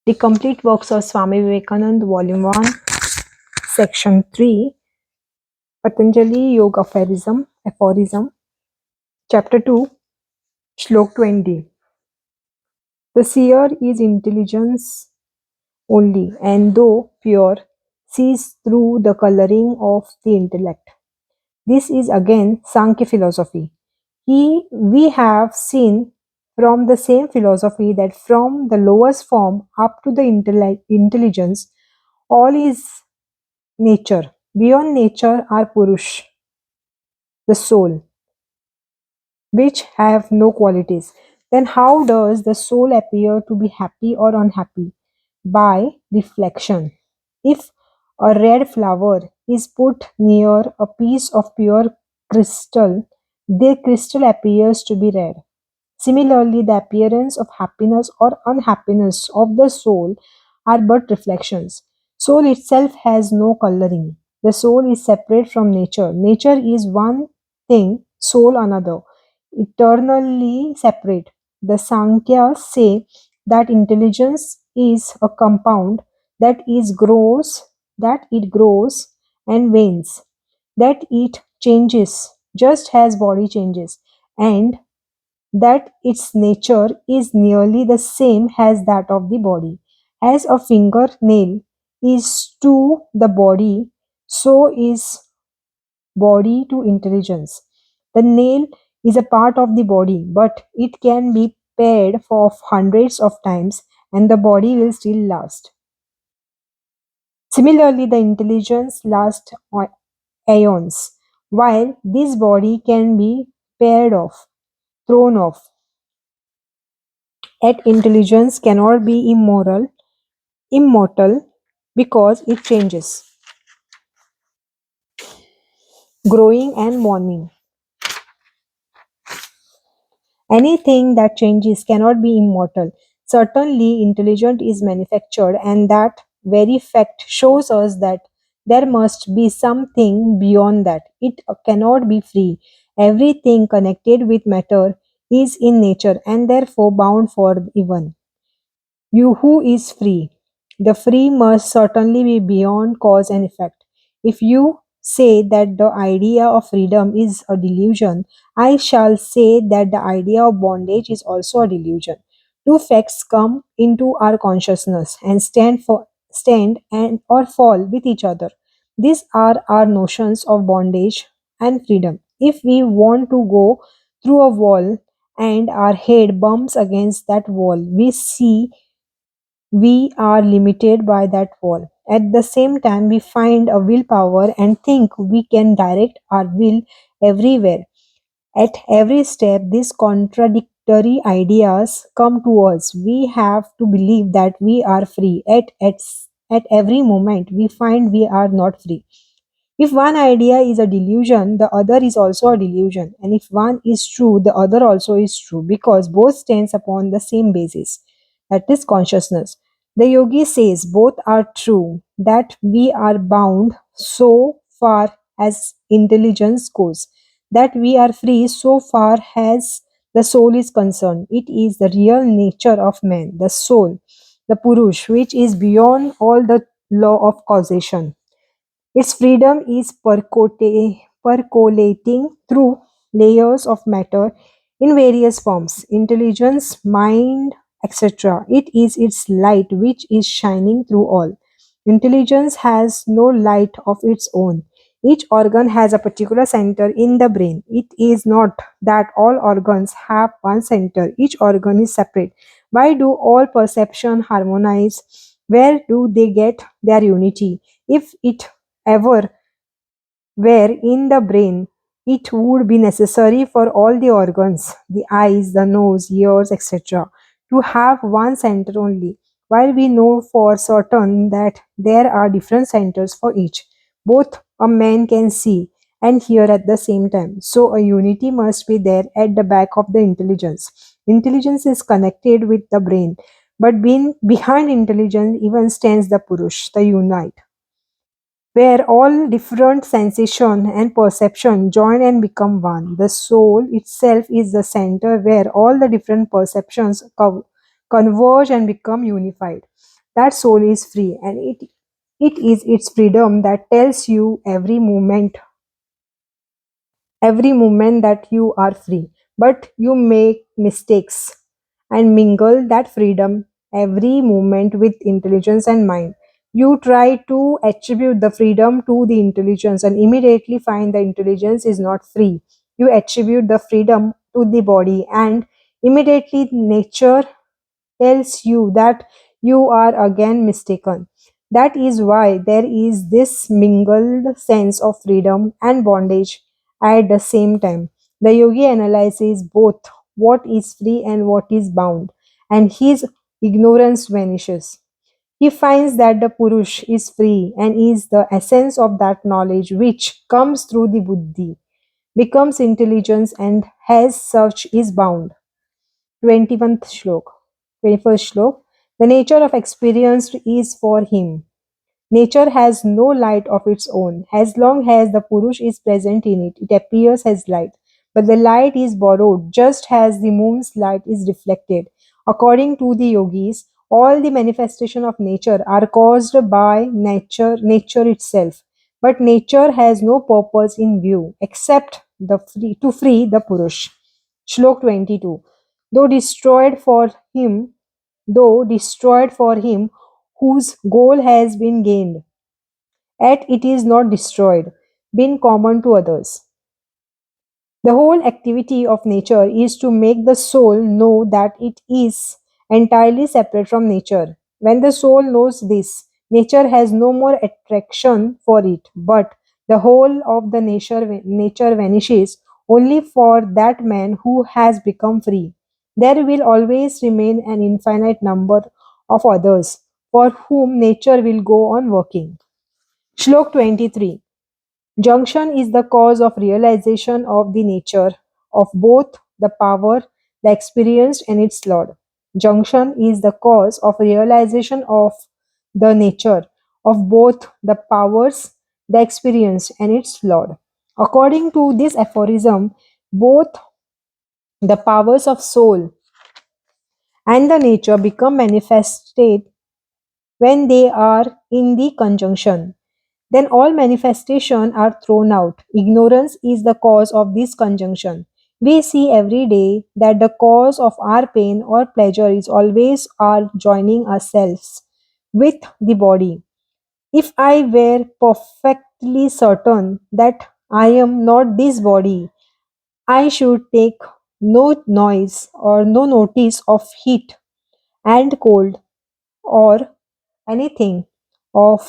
The complete works of Swami Vivekananda, Volume 1, Section 3, Patanjali Yoga Aphorism, Chapter 2, Shlok 20. The seer is intelligence only, and though pure, sees through the coloring of the intellect. This is again Sankhya philosophy. We have seen from the same philosophy that from the lowest form up to the intelligence, all is nature. Beyond nature are Purush, the soul, which have no qualities. Then how does the soul appear to be happy or unhappy? By reflection. If a red flower is put near a piece of pure crystal, the crystal appears to be red. Similarly, the appearance of happiness or unhappiness of the soul are but reflections. Soul itself has no coloring. The soul is separate from nature. Nature is one thing, soul another, eternally separate. The Sankhya say that intelligence is a compound that it grows and wanes, that it changes just as body changes, and that its nature is nearly the same as that of the body. As a fingernail is to the body, so is body to intelligence. The nail is a part of the body, but it can be pared for hundreds of times and the body will still last. Similarly, the intelligence lasts aeons, while this body can be pared off, thrown off. Yet intelligence cannot be immortal because it changes, growing and mourning. Anything that changes cannot be immortal. Certainly, intelligence is manufactured, and that very fact shows us that there must be something beyond that. It cannot be free. Everything connected with matter is in nature and therefore bound for even. You who is free. The free must certainly be beyond cause and effect. If you say that the idea of freedom is a delusion, I shall say that the idea of bondage is also a delusion. Two facts come into our consciousness and stand and or fall with each other. These are our notions of bondage and freedom. If we want to go through a wall and our head bumps against that wall, we see we are limited by that wall. At the same time, we find a willpower and think we can direct our will everywhere. At every step, these contradictory ideas come to us. We have to believe that we are free. At every moment, we find we are not free. If one idea is a delusion, the other is also a delusion. And if one is true, the other also is true because both stands upon the same basis. That is consciousness. The yogi says both are true, that we are bound so far as intelligence goes, that we are free so far as the soul is concerned. It is the real nature of man, the soul, the Purush, which is beyond all the law of causation. Its freedom is percolating through layers of matter in various forms, intelligence, mind, etc. It is its light which is shining through all. Intelligence has no light of its own. Each organ has a particular center in the brain. It is not that all organs have one center. Each organ is separate. Why do all perception harmonize? Where do they get their unity? If it ever were in the brain, it would be necessary for all the organs, the eyes, the nose, ears, etc., to have one center only, while we know for certain that there are different centers for each. Both a man can see and hear at the same time. So a unity must be there at the back of the intelligence. Intelligence is connected with the brain, but behind intelligence even stands the Purush, the unite, where all different sensation and perception join and become one. The soul itself is the center where all the different perceptions converge and become unified. That soul is free, and it is its freedom that tells you every moment that you are free. But you make mistakes and mingle that freedom every moment with intelligence and mind. You try to attribute the freedom to the intelligence and immediately find the intelligence is not free. You attribute the freedom to the body, and immediately nature tells you that you are again mistaken. That is why there is this mingled sense of freedom and bondage at the same time. The yogi analyzes both what is free and what is bound, and his ignorance vanishes. He finds that the Purush is free and is the essence of that knowledge which comes through the buddhi, becomes intelligence, and as such is bound. 21st shlok. 21st shlok. The nature of experience is for him. Nature has no light of its own. As long as the Purush is present in it, it appears as light. But the light is borrowed just as the moon's light is reflected. According to the yogis, all the manifestation of nature are caused by nature itself. But nature has no purpose in view except to free the Purush. Shlok 22. Though destroyed for him, though destroyed for him whose goal has been gained, yet it is not destroyed, been common to others. The whole activity of nature is to make the soul know that it is entirely separate from nature. When the soul knows this, nature has no more attraction for it, but the whole of the nature vanishes only for that man who has become free. There will always remain an infinite number of others for whom nature will go on working. Shlok 23. Junction is the cause of realization of the nature of both the power, the experienced, and its Lord. Junction is the cause of realization of the nature of both the powers, the experienced, and its Lord. According to this aphorism, both the powers of soul and the nature become manifested when they are in the conjunction. Then all manifestation are thrown out. Ignorance is the cause of this conjunction. We see every day that the cause of our pain or pleasure is always our joining ourselves with the body. If I were perfectly certain that I am not this body, I should take no noise or no notice of heat and cold or anything of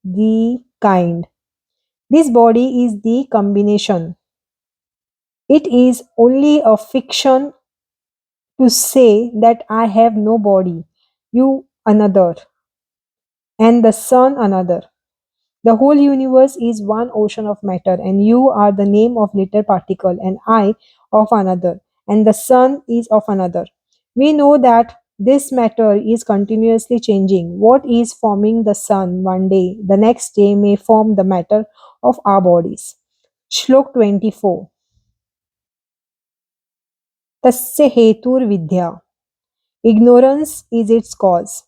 the kind. This body is the combination. It is only a fiction to say that I have no body, you another, and the sun another. The whole universe is one ocean of matter, and you are the name of little particle, and I of another, and the sun is of another. We know that this matter is continuously changing. What is forming the sun one day, the next day may form the matter of our bodies. Shlok 24. Tasya hetur vidya. Ignorance is its cause.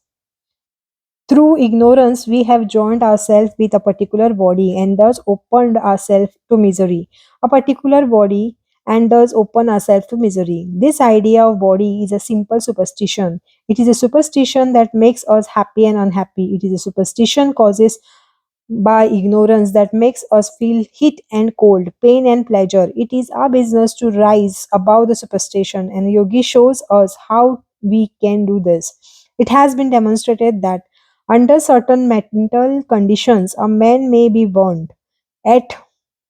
Through ignorance, we have joined ourselves with a particular body and thus opened ourselves to misery. A particular body and thus open ourselves to misery. This idea of body is a simple superstition. It is a superstition that makes us happy and unhappy. It is a superstition causes by ignorance that makes us feel heat and cold, pain and pleasure. It is our business to rise above the superstition, and Yogi shows us how we can do this. It has been demonstrated that under certain mental conditions, a man may be burned, yet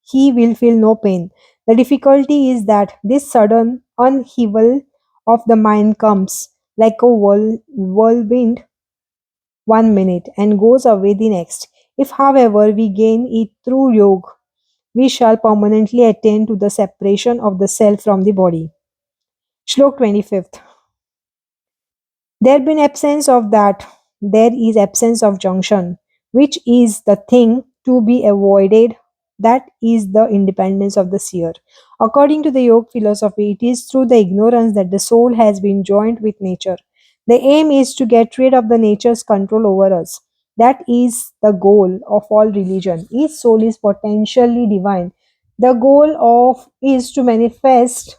he will feel no pain. The difficulty is that this sudden upheaval of the mind comes like a whirlwind 1 minute and goes away the next. If, however, we gain it through yoga, we shall permanently attain to the separation of the self from the body. Shlok 25th. There been absence of that, there is absence of junction, which is the thing to be avoided. That is the independence of the seer. According to the yoga philosophy, it is through the ignorance that the soul has been joined with nature. The aim is to get rid of the nature's control over us. That is the goal of all religion. Each soul is potentially divine. The goal of is to manifest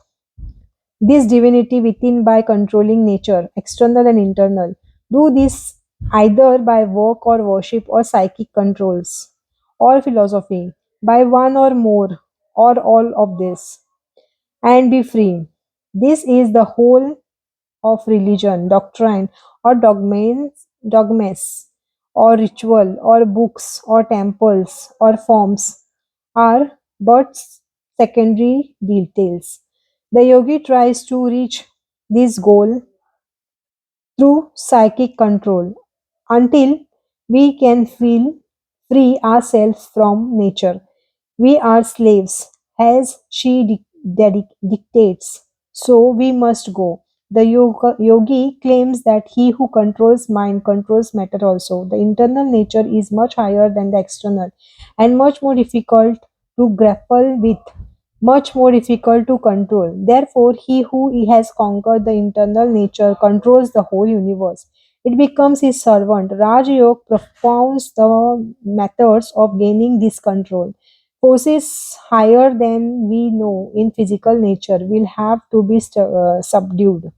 this divinity within by controlling nature, external and internal. Do this either by work or worship or psychic controls or philosophy, by one or more or all of this, and be free. This is the whole of religion, doctrine, or dogmas, or ritual, or books, or temples, or forms are but secondary details. The yogi tries to reach this goal through psychic control until we can feel free ourselves from nature. We are slaves, as she dictates, so we must go. The yogi claims that he who controls mind controls matter also. The internal nature is much higher than the external and much more difficult to grapple with, much more difficult to control. Therefore, he who has conquered the internal nature controls the whole universe. It becomes his servant. Raj Yoga propounds the methods of gaining this control. Forces higher than we know in physical nature will have to be subdued.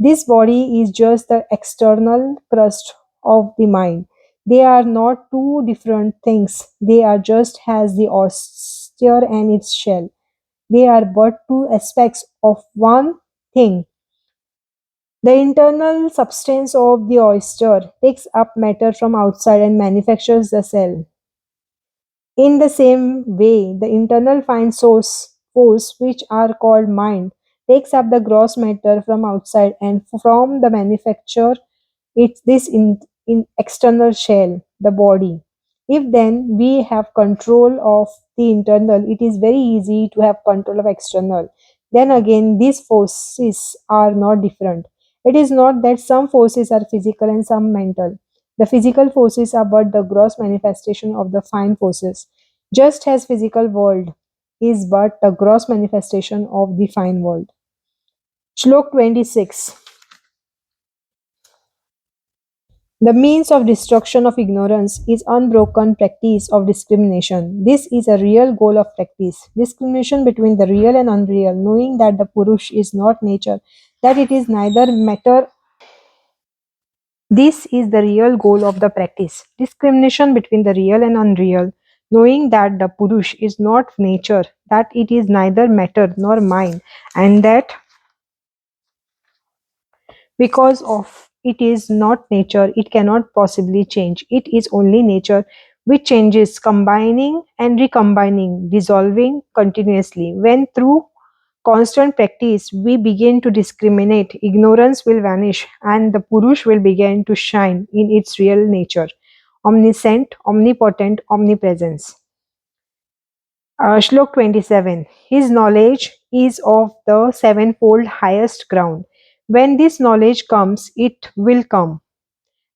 This body is just the external crust of the mind. They are not two different things. They are just as the oyster and its shell. They are but two aspects of one thing. The internal substance of the oyster takes up matter from outside and manufactures the cell. In the same way, the internal fine source force, which are called mind, takes up the gross matter from outside and from the manufacture it's this in external shell, the body. If then we have control of the internal, it is very easy to have control of external. Then again, these forces are not different. It is not that some forces are physical and some mental. The physical forces are but the gross manifestation of the fine forces, just as physical world is but a gross manifestation of the fine world. Shlok 26. The means of destruction of ignorance is unbroken practice of discrimination. This is a real goal of practice. Discrimination between the real and unreal, knowing that the Purush is not nature, that it is neither matter. This is the real goal of the practice. Discrimination between the real and unreal, knowing that the Purush is not nature, that it is neither matter nor mind, and that because of it is not nature, it cannot possibly change. It is only nature which changes, combining and recombining, dissolving continuously. When through constant practice we begin to discriminate, ignorance will vanish and the Purush will begin to shine in its real nature, omniscient, omnipotent, omnipresence. Shlok 27. His knowledge is of the sevenfold highest ground. When this knowledge comes, it will come,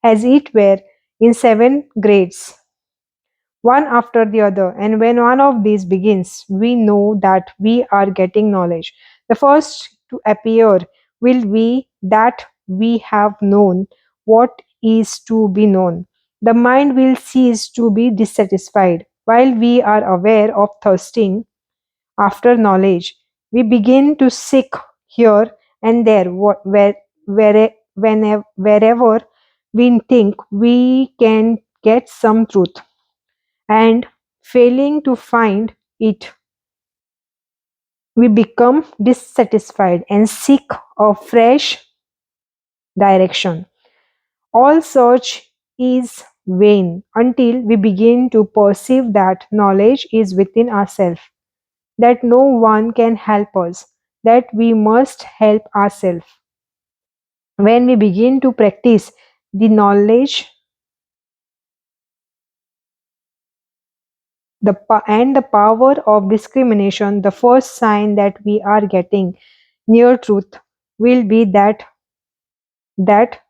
as it were, in seven grades, one after the other. And when one of these begins, we know that we are getting knowledge. The first to appear will be that we have known what is to be known. The mind will cease to be dissatisfied while we are aware of thirsting after knowledge. We begin to seek here and there, wherever we think we can get some truth, and failing to find it, we become dissatisfied and seek a fresh direction. All search is vain until we begin to perceive that knowledge is within ourselves, that no one can help us, that we must help ourselves. When we begin to practice the knowledge, and the power of discrimination, the first sign that we are getting near truth will be that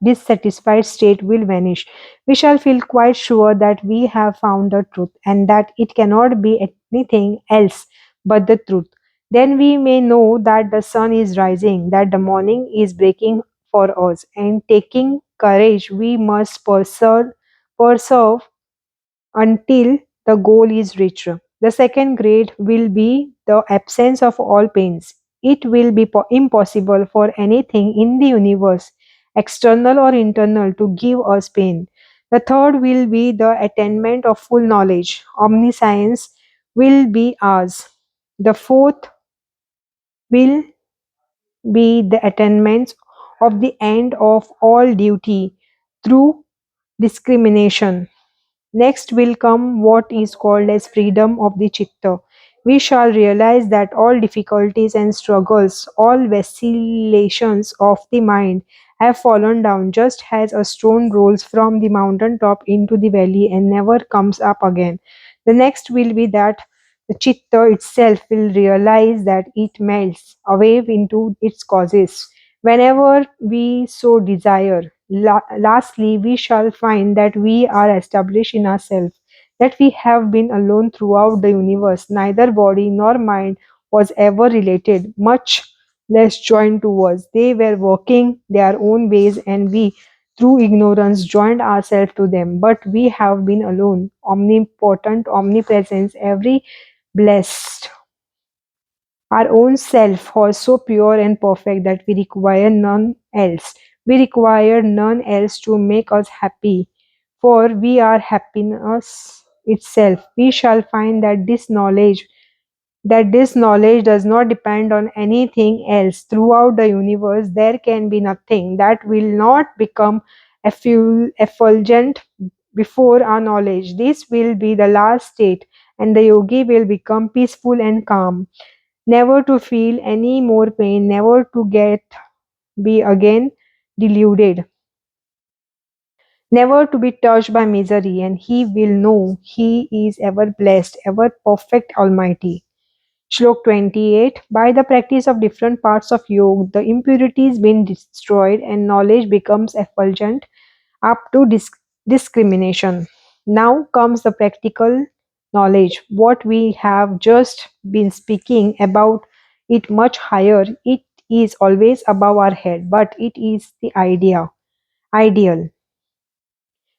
dissatisfied state will vanish. We shall feel quite sure that we have found the truth and that it cannot be anything else but the truth. Then we may know that the sun is rising, that the morning is breaking for us, and taking courage, we must persevere until the goal is reached. The second grade will be the absence of all pains. It will be impossible for anything in the universe, external or internal, to give us pain. The third will be the attainment of full knowledge. Omniscience will be ours. The fourth will be the attainment of the end of all duty through discrimination. Next will come what is called as freedom of the chitta. We shall realize that all difficulties and struggles, all vacillations of the mind have fallen down just as a stone rolls from the mountain top into the valley and never comes up again. The next will be that the chitta itself will realize that it melts away into its causes whenever we so desire. Lastly, we shall find that we are established in ourselves, that we have been alone throughout the universe. Neither body nor mind was ever related, much less joined to us. They were working their own ways, and we, through ignorance, joined ourselves to them. But we have been alone, omnipotent, omnipresent, every blessed. Our own self was so pure and perfect that we require none else. We require none else to make us happy, for we are happiness itself. We shall find that this knowledge does not depend on anything else. Throughout the universe, there can be nothing that will not become effulgent before our knowledge. This will be the last state, and the yogi will become peaceful and calm, never to feel any more pain, never to get be again deluded, never to be touched by misery, and he will know he is ever blessed, ever perfect, almighty. Shlok 28. By the practice of different parts of yoga, the impurities being destroyed and knowledge becomes effulgent up to discrimination. Now comes the practical knowledge. What we have just been speaking about it much higher. It is always above our head, but it is the ideal.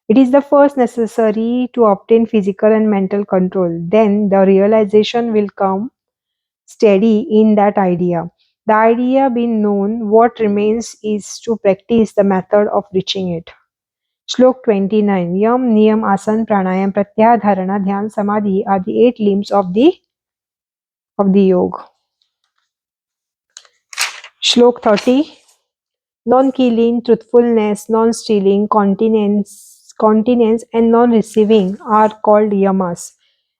It is the first necessary to obtain physical and mental control. Then the realization will come steady in that idea. The idea being known, what remains is to practice the method of reaching it. Shlok 29. Yam, Niyam, Asan, Pranayam, Pratyahara, Dharana, Dhyan, Samadhi are the eight limbs of the yoga. Shlok 30. Non-killing, truthfulness, non-stealing, continence, and non-receiving are called yamas.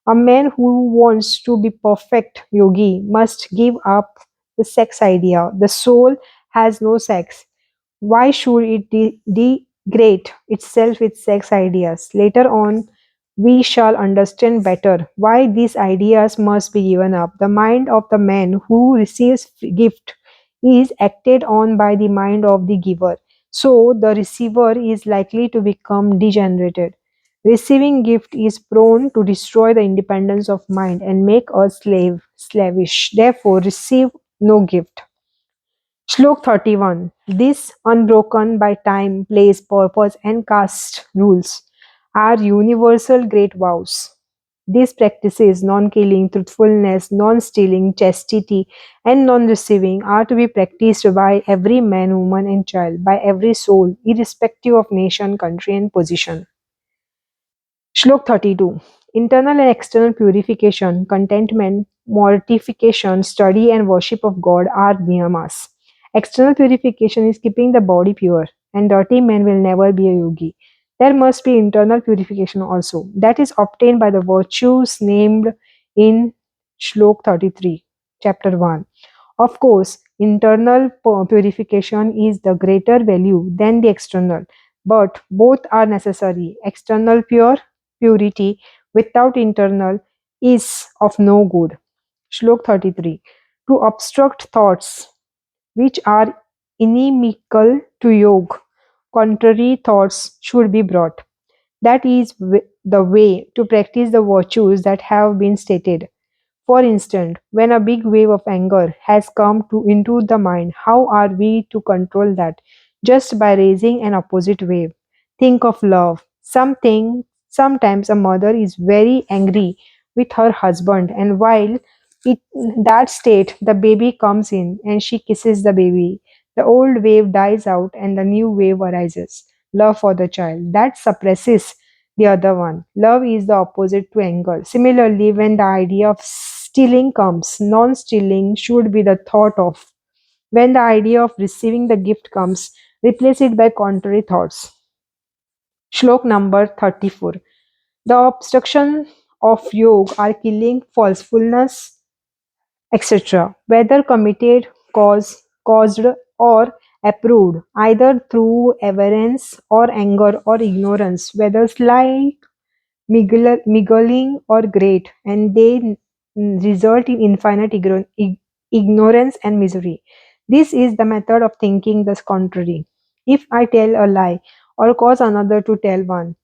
A man who wants to be perfect yogi must give up the sex idea. The soul has no sex. Why should it degrade itself with sex ideas? Later on, we shall understand better why these ideas must be given up. The mind of the man who receives gift is acted on by the mind of the giver. So the receiver is likely to become degenerated. Receiving gift is prone to destroy the independence of mind and make us slavish. Therefore, receive no gift. Shlok 31. This, unbroken by time, place, purpose, and caste rules, are universal great vows. These practices, non killing, truthfulness, non stealing, chastity, and non receiving, are to be practiced by every man, woman, and child, by every soul, irrespective of nation, country, and position. Shlok 32. Internal and external purification, contentment, mortification, study, and worship of God are niyamas. External purification is keeping the body pure, and dirty man will never be a yogi. There must be internal purification also. That is obtained by the virtues named in Shlok 33, chapter 1. Of course, internal purification is the greater value than the external, but both are necessary. External purity without internal is of no good. Shlok 33. To obstruct thoughts which are inimical to yoga, contrary thoughts should be brought. That is the way to practice the virtues that have been stated. For instance, when a big wave of anger has come into the mind, how are we to control that? just by raising an opposite wave. Think of love. Sometimes a mother is very angry with her husband, and while in that state the baby comes in and she kisses the baby. The old wave dies out and the new wave arises. Love for the child. That suppresses the other one. Love is the opposite to anger. Similarly, when the idea of stealing comes, non stealing should be the thought of. When the idea of receiving the gift comes, replace it by contrary thoughts. Shlok number 34. The obstruction of yoga are killing falsefulness, etc., whether committed, caused, or approved, either through avarice or anger or ignorance, whether slight miggling or great, and they result in infinite ignorance and misery. This is the method of thinking the contrary. If I tell a lie, or cause another to tell one,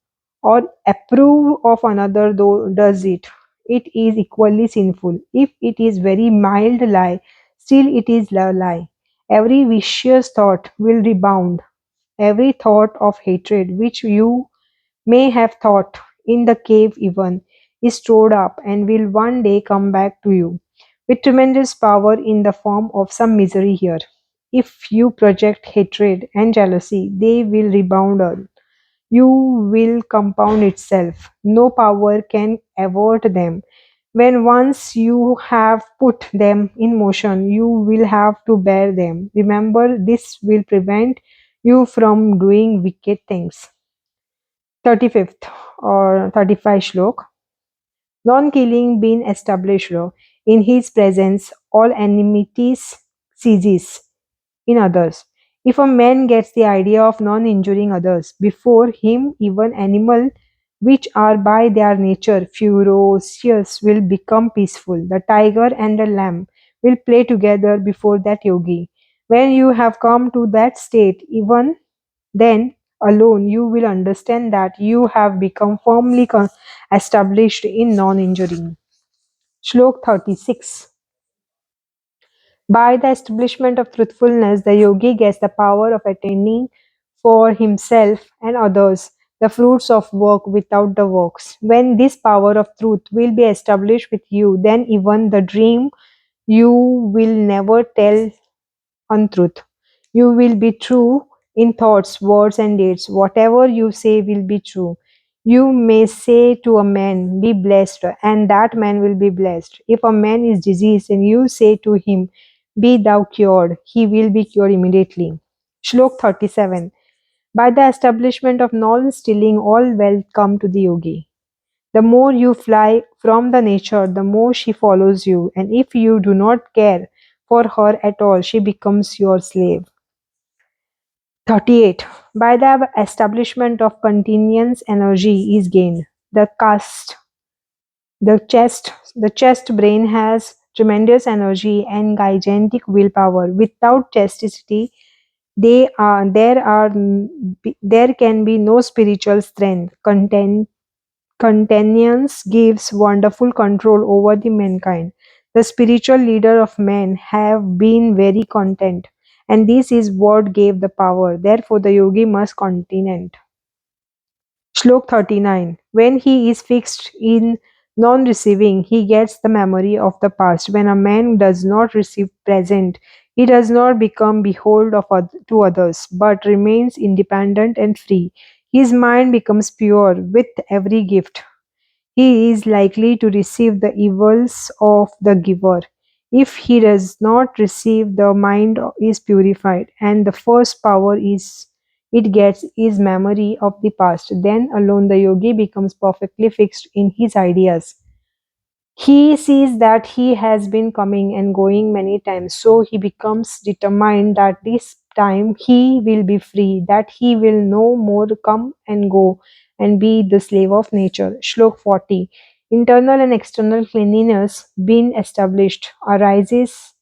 or approve of another though does it, it is equally sinful. If it is very mild lie, still it is a lie. Every vicious thought will rebound. Every thought of hatred which you may have thought in the cave even, is stored up and will one day come back to you with tremendous power in the form of some misery here. If you project hatred and jealousy, they will rebound on. You will compound itself. No power can avert them. When once you have put them in motion, you will have to bear them. Remember, this will prevent you from doing wicked things. 35th or 35 shlok. Non-killing being established in his presence, all enmities ceases in others. If a man gets the idea of non-injuring others, before him even animal which are by their nature ferocious will become peaceful. The tiger and the lamb will play together before that yogi. When you have come to that state, even then alone you will understand that you have become firmly established in non-injuring. Shlok 36. By the establishment of truthfulness, the yogi gets the power of attaining for himself and others the fruits of work without the works. When this power of truth will be established with you, then even the dream you will never tell untruth. You will be true in thoughts, words, and deeds. Whatever you say will be true. You may say to a man, be blessed, and that man will be blessed. If a man is diseased and you say to him, be thou cured, he will be cured immediately. Shlok 37. By the establishment of non stealing, all wealth come to the yogi. The more you fly from the nature, the more she follows you, and if you do not care for her at all, she becomes your slave. 38. By the establishment of continuance, energy is gained. The chest brain has tremendous energy and gigantic willpower. Without chastity, there can be no spiritual strength. Continuance gives wonderful control over the mankind. The spiritual leader of men have been very content, and this is what gave the power. Therefore, the yogi must continent. Shlok 39. When he is fixed in non receiving, he gets the memory of the past. When a man does not receive present, he does not become behold to others, but remains independent and free. His mind becomes pure with every gift. He is likely to receive the evils of the giver. If he does not receive, the mind is purified, and the first power is it gets is memory of the past. Then alone the yogi becomes perfectly fixed in his ideas. He sees that he has been coming and going many times, so he becomes determined that this time he will be free, that he will no more come and go and be the slave of nature. Shlok 40. Internal and external cleanliness being established arises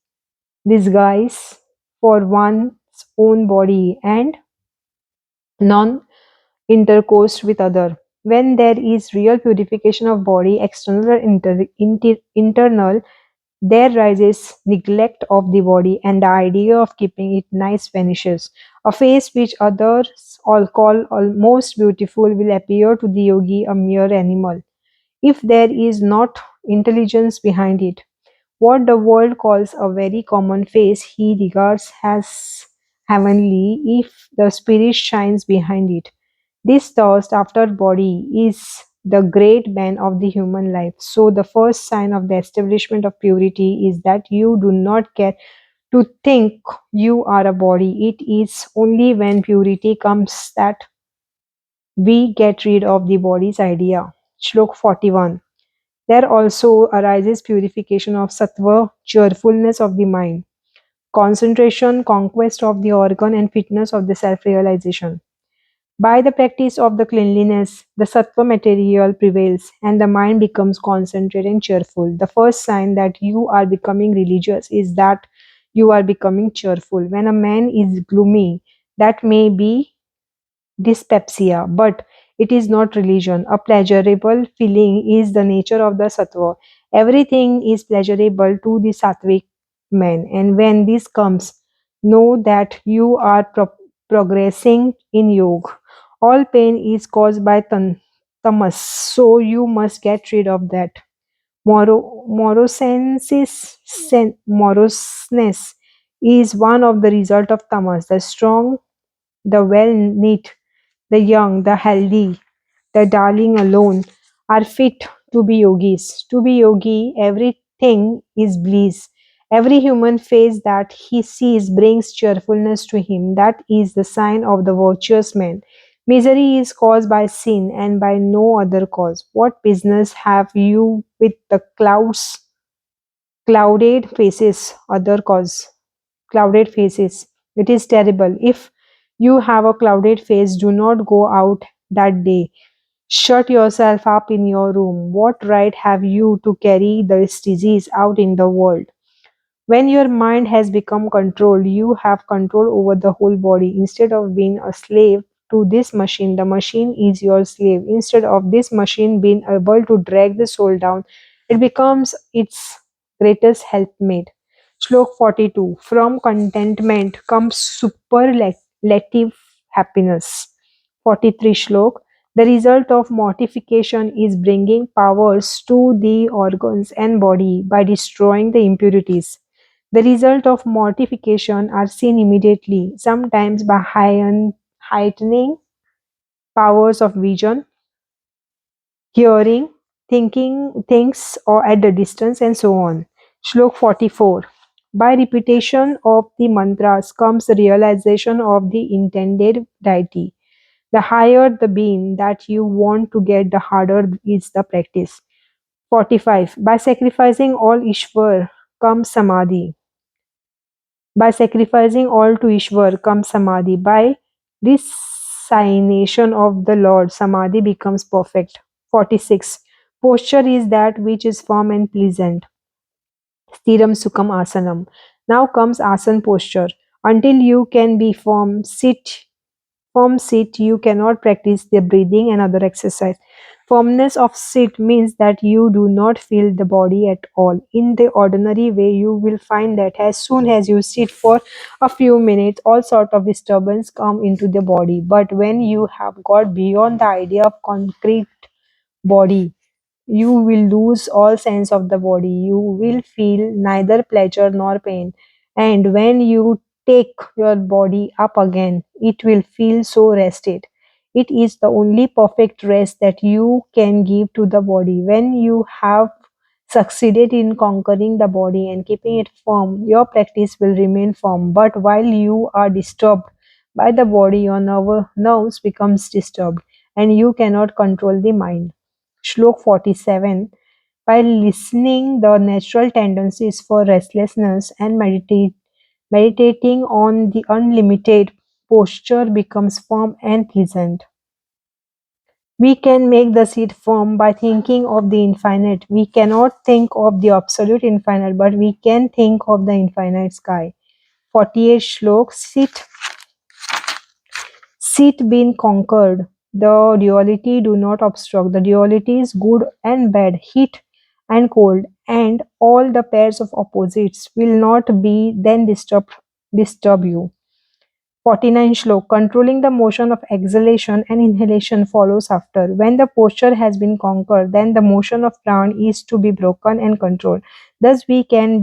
disguise for one's own body and non intercourse with other. When there is real purification of body, external or internal, There rises neglect of the body, and the idea of keeping it nice vanishes. A face which others all call almost beautiful will appear to the yogi a mere animal, if there is not intelligence behind it. What the world calls a very common face he regards as heavenly if the spirit shines behind it. This thirst after body is the great ban of the human life. So the first sign of the establishment of purity is that you do not care to think you are a body. It is only when purity comes that we get rid of the body's idea. Shlok 41. There also arises purification of sattva, cheerfulness of the mind, concentration, conquest of the organ, and fitness of the self realization. By the practice of the cleanliness, the sattva material prevails and the mind becomes concentrated and cheerful. The first sign that you are becoming religious is that you are becoming cheerful. When a man is gloomy, that may be dyspepsia, but it is not religion. A pleasurable feeling is the nature of the sattva. Everything is pleasurable to the sattvic man, and when this comes, know that you are progressing in yoga. All pain is caused by tamas, so you must get rid of that. Moroseness is one of the result of tamas. The strong, the well knit, the young, the healthy, the darling alone are fit to be yogis. To be yogi, everything is bliss. Every human face that he sees brings cheerfulness to him. That is the sign of the virtuous man. Misery is caused by sin and by no other cause. What business have you with the clouded faces, other cause? Clouded faces. It is terrible. If you have a clouded face, do not go out that day. Shut yourself up in your room. What right have you to carry this disease out in the world? When your mind has become controlled, you have control over the whole body. Instead of being a slave to this machine, the machine is your slave. Instead of this machine being able to drag the soul down, it becomes its greatest helpmate. Shlok 42. From contentment comes superlative happiness. 43 Shlok. The result of mortification is bringing powers to the organs and body by destroying the impurities. The result of mortification are seen immediately, sometimes by heightening powers of vision, hearing, thinking things or at the distance, and so on. Shlok 44. By repetition of the mantras comes the realization of the intended deity. The higher the being that you want to get, the harder is the practice. 45. By sacrificing all Ishwar comes Samadhi. By sacrificing all to Ishwar comes Samadhi. By resignation of the Lord, Samadhi becomes perfect. 46. Posture is that which is firm and pleasant. Stiram Sukham Asanam. Now comes Asan posture. Until you can be firm sit, you cannot practice the breathing and other exercise. Firmness of sit means that you do not feel the body at all. In the ordinary way, you will find that as soon as you sit for a few minutes, all sort of disturbance come into the body. But when you have got beyond the idea of concrete body, you will lose all sense of the body. You will feel neither pleasure nor pain. And when you take your body up again, it will feel so rested. It is the only perfect rest that you can give to the body. When you have succeeded in conquering the body and keeping it firm, your practice will remain firm. But while you are disturbed by the body, your nerves becomes disturbed and you cannot control the mind. Shlok 47. By listening the natural tendencies for restlessness and meditating on the unlimited, posture becomes firm and pleasant. We can make the seat firm by thinking of the infinite. We cannot think of the absolute infinite, but we can think of the infinite sky. 48 Shlok. Sit being conquered. The duality do not obstruct. The duality is good and bad, heat and cold, and all the pairs of opposites will not be then disturb you. 49 Shlok. Controlling the motion of exhalation and inhalation follows after. When the posture has been conquered, then the motion of pran is to be broken and controlled. Thus, we can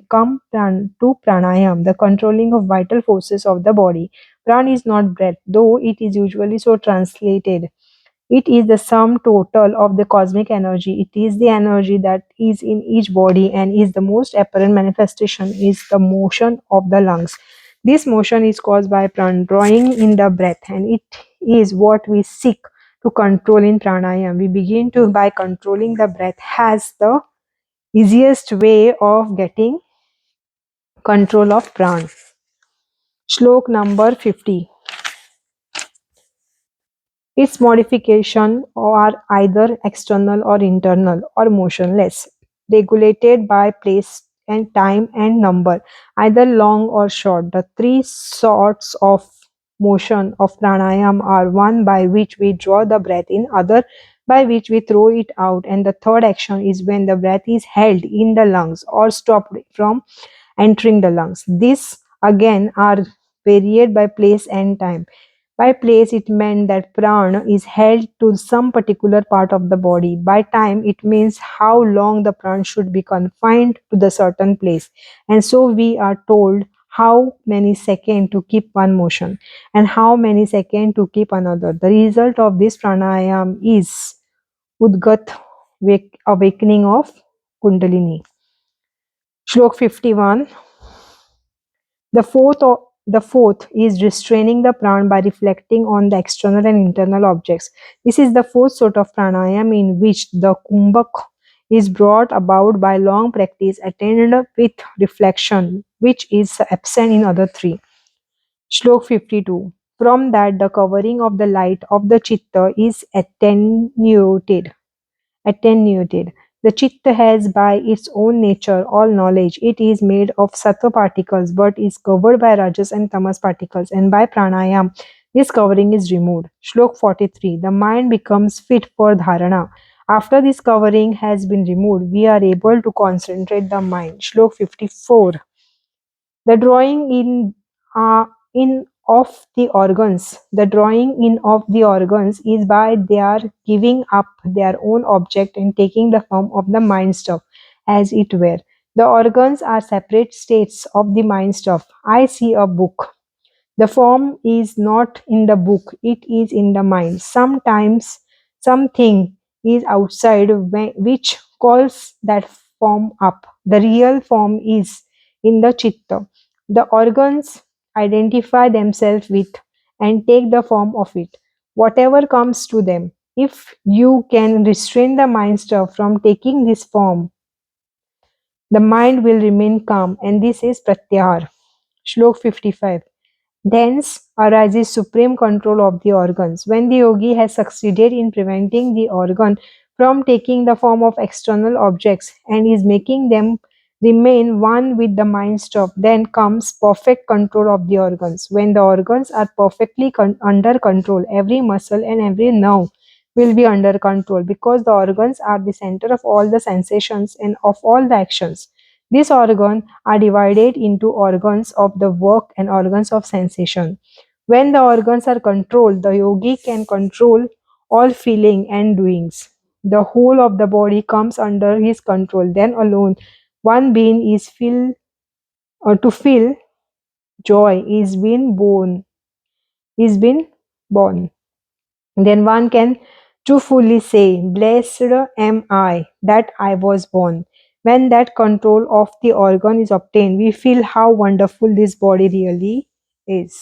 come to pranayam, the controlling of vital forces of the body. Pran is not breath, though it is usually so translated. It is the sum total of the cosmic energy. It is the energy that is in each body and is the most apparent manifestation is the motion of the lungs. This motion is caused by drawing in the breath, and it is what we seek to control in pranayam. We begin to by controlling the breath as the easiest way of getting control of pran. Shlok number 50. Its modification are either external or internal or motionless, regulated by place and time and number, either long or short. The three sorts of motion of pranayam are one by which we draw the breath in, other by which we throw it out, and the third action is when the breath is held in the lungs or stopped from entering the lungs. These again are varied by place and time. By place, it meant that prana is held to some particular part of the body. By time, it means how long the prana should be confined to the certain place. And so we are told how many seconds to keep one motion and how many seconds to keep another. The result of this pranayam is Udgat, awakening of Kundalini. Shlok 51. The fourth is restraining the pran by reflecting on the external and internal objects. This is the fourth sort of pranayam in which the kumbhak is brought about by long practice attended with reflection, which is absent in other three. Shlok 52. From that, the covering of the light of the chitta is attenuated. The chitta has by its own nature all knowledge. It is made of sattva particles but is covered by rajas and tamas particles, and by pranayam this covering is removed. Shlok 43. The mind becomes fit for dharana. After this covering has been removed, we are able to concentrate the mind. Shlok 54. The drawing in of the organs. The drawing in of the organs is by their giving up their own object and taking the form of the mind stuff, as it were. The organs are separate states of the mind stuff. I see a book. The form is not in the book, it is in the mind. Sometimes something is outside which calls that form up. The real form is in the chitta. The organs identify themselves with and take the form of it, whatever comes to them. If you can restrain the mind stuff from taking this form, the mind will remain calm, and this is pratyahar. Shlok 55. Thence arises supreme control of the organs. When the yogi has succeeded in preventing the organ from taking the form of external objects and is making them remain one with the mind stop, then comes perfect control of the organs. When the organs are perfectly under control, every muscle and every nerve will be under control because the organs are the center of all the sensations and of all the actions. These organs are divided into organs of the work and organs of sensation. When the organs are controlled, the yogi can control all feeling and doings. The whole of the body comes under his control. Then alone, one being is to feel joy is been born. Then one can truthfully say, "Blessed am I that I was born." When that control of the organ is obtained, we feel how wonderful this body really is.